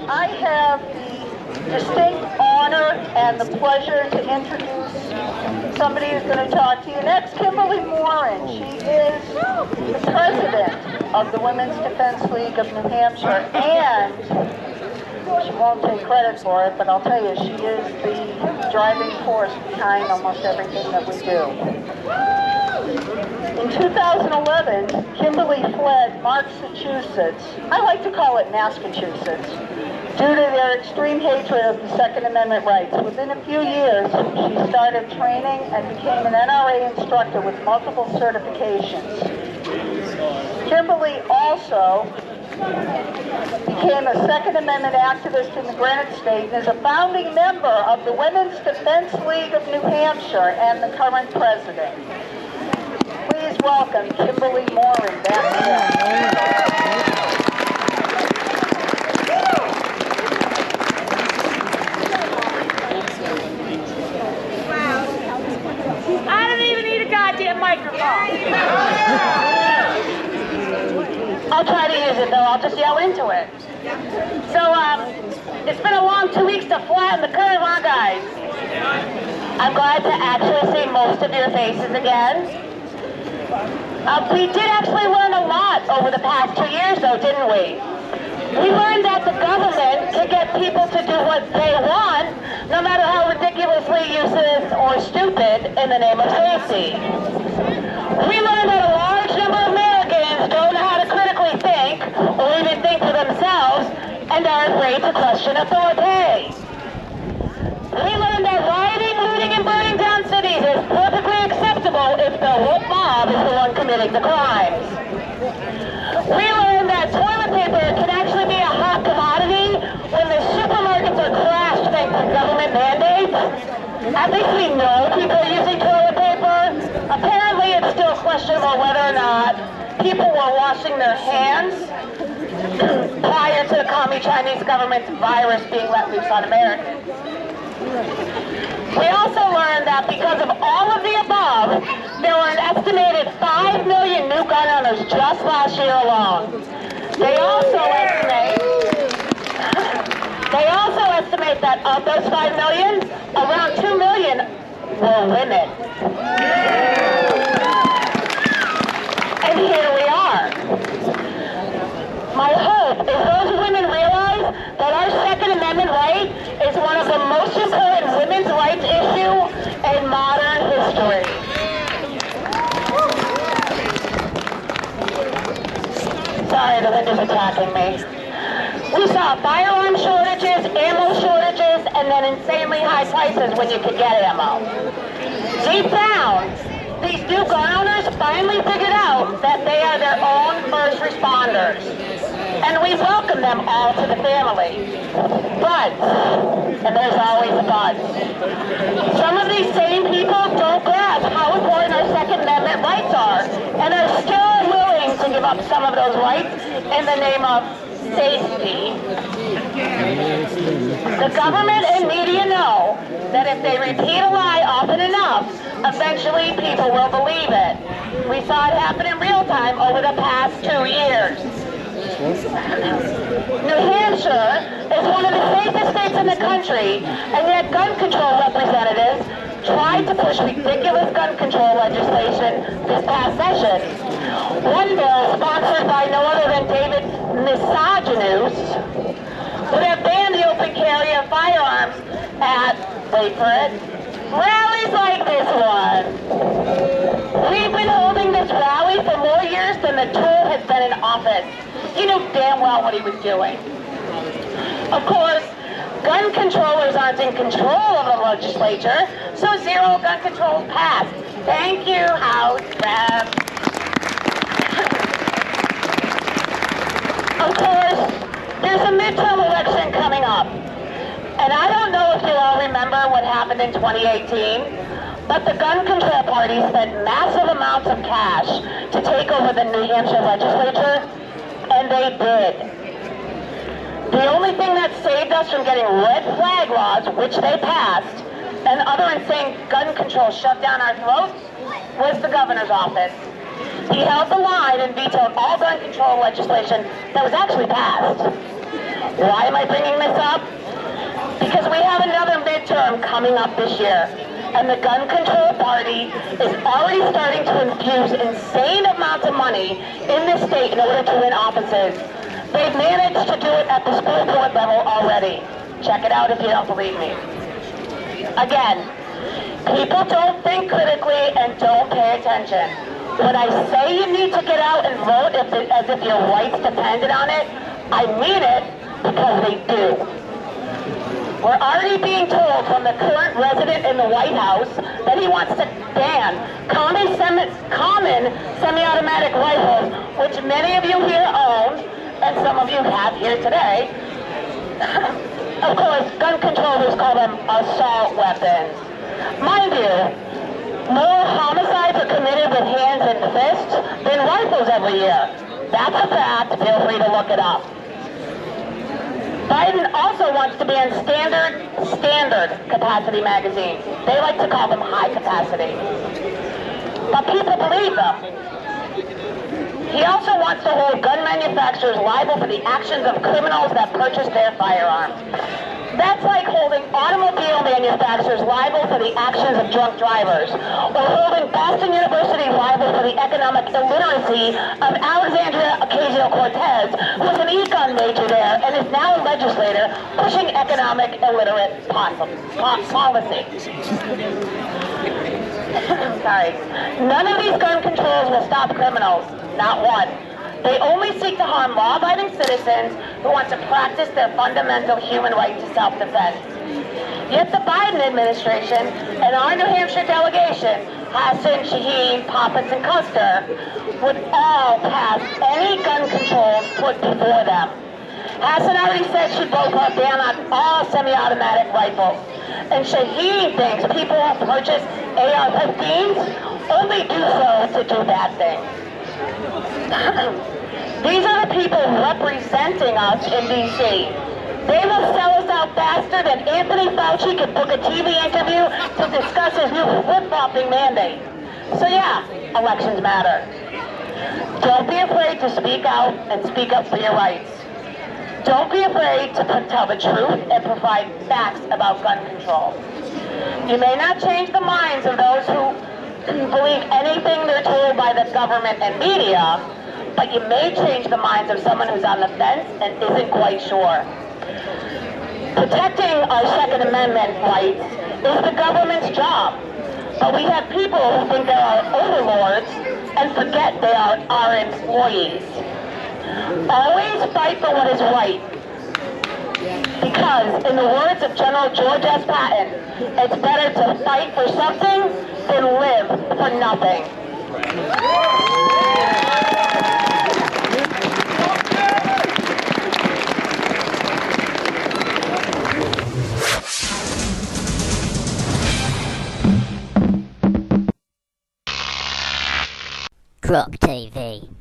I have the distinct honor and the pleasure to introduce somebody who's going to talk to you next, Kimberly Morin. She is the president of the Women's Defense League of New Hampshire, and she won't take credit for it, but I'll tell you, she is the driving force behind almost everything that we do. In 2011, Kimberly fled Massachusetts, I like to call it Massachusetts, due to their extreme hatred of the Second Amendment rights. Within a few years, she started training and became an NRA instructor with multiple certifications. Kimberly also became a Second Amendment activist in the Granite State and is a founding member of the Women's Defense League of New Hampshire and the current president. Please welcome Kimberly Morin back here. I don't even need a goddamn microphone. I'll try to use it though, I'll just yell into it. So, it's been a long 2 weeks to flatten the curve, huh guys? I'm glad to actually see most of your faces again. We did actually learn a lot over the past 2 years though, didn't we? We learned that the government can get people to do what they want, no matter how ridiculously useless or stupid, in the name of safety. We learned that a large number of Americans don't know how to critically think, or even think for themselves, and are afraid to question authority. We learned that rioting, looting, and burning down cities is perfectly acceptable if the woke mob is the one committing the crimes. We learned that toilet paper can actually be a hot commodity when the supermarkets are crashed thanks to government mandates. At least we know people are using toilet paper. Apparently it's still questionable whether or not people were washing their hands prior to the commie Chinese government's virus being let loose on Americans. We also learned that because of all of the above, there were an estimated 5 million new gun owners just last year alone. They also estimate that of those 5 million, around 2 million were women. And here we are. My hope is those women realize that our Second Amendment right is one of the most important women's rights issue in modern history. Sorry, the wind is attacking me. We saw firearm shortages, ammo shortages, and then insanely high prices when you could get ammo. Deep down, these new gun owners finally figured out that they are their own first responders. And we welcome them all to the family. But, and there's always a but, some of these same people don't grasp how important our Second Amendment rights are, and are still willing to give up some of those rights in the name of safety. The government and media know that if they repeat a lie often enough, eventually people will believe it. We saw it happen in real time over the past 2 years. New Hampshire is one of the safest states in the country, and yet gun control representatives tried to push ridiculous gun control legislation this past session. One bill, sponsored by no other than David Misogynous, would have banned the open carry of firearms at, wait for it, rallies like this one. We've been holding this rally for more years than the tool has been in office. He knew damn well what he was doing. Of course, gun controllers aren't in control of the legislature, so zero gun control passed. Thank you, House Rep. Of course, there's a midterm election coming up. And I don't know if you all remember what happened in 2018, but the gun control party spent massive amounts of cash to take over the New Hampshire legislature, and they did. The only thing that saved us from getting red flag laws, which they passed, and other insane gun control shoved down our throats, was the governor's office. He held the line and vetoed all gun control legislation that was actually passed. Why am I bringing this up? Because we have another midterm coming up this year, and the gun control party is already starting to infuse insane amounts of money in this state in order to win offices. They've managed to do it at the school board level already. Check it out if you don't believe me. Again, people don't think critically and don't pay attention. When I say you need to get out and vote as if your rights depended on it, I mean it because they do. We're already being told from the current resident in the White House that he wants to ban common semi-automatic rifles, which many of you here own, and some of you have here today. Of course, gun controllers call them assault weapons. Mind you, more homicides are committed with hands and fists than rifles every year. That's a fact. Feel free to look it up. Biden also wants to ban standard capacity magazines. They like to call them high capacity. But people believe them. He also wants to hold gun manufacturers liable for the actions of criminals that purchase their firearms. That's like holding automobile manufacturers liable for the actions of drunk drivers, or holding Boston University liable for the economic illiteracy of Alexandria Ocasio-Cortez, who was an econ major there and is now a legislator pushing economic illiterate policy. Sorry. None of these gun controls will stop criminals. Not one. They only seek to harm law-abiding citizens who want to practice their fundamental human right to self-defense. Yet the Biden administration and our New Hampshire delegation, Hassan, Shaheen, Poppins, and Custer, would all pass any gun controls put before them. Hassan already said she'd vote for a ban on all semi-automatic rifles. And Shaheen thinks people who purchase AR-15s only do so to do bad things. These are the people representing us in D.C. They will sell us out faster than Anthony Fauci could book a TV interview to discuss his new flip-flopping mandate. So yeah, elections matter. Don't be afraid to speak out and speak up for your rights. Don't be afraid to tell the truth and provide facts about gun control. You may not change the minds of those who believe anything they're told by the government and media, but you may change the minds of someone who's on the fence and isn't quite sure. Protecting our Second Amendment rights is the government's job, but we have people who think they are overlords and forget they are our employees. Always fight for what is right, because in the words of General George S. Patton, it's better to fight for something than live for nothing. Crop TV.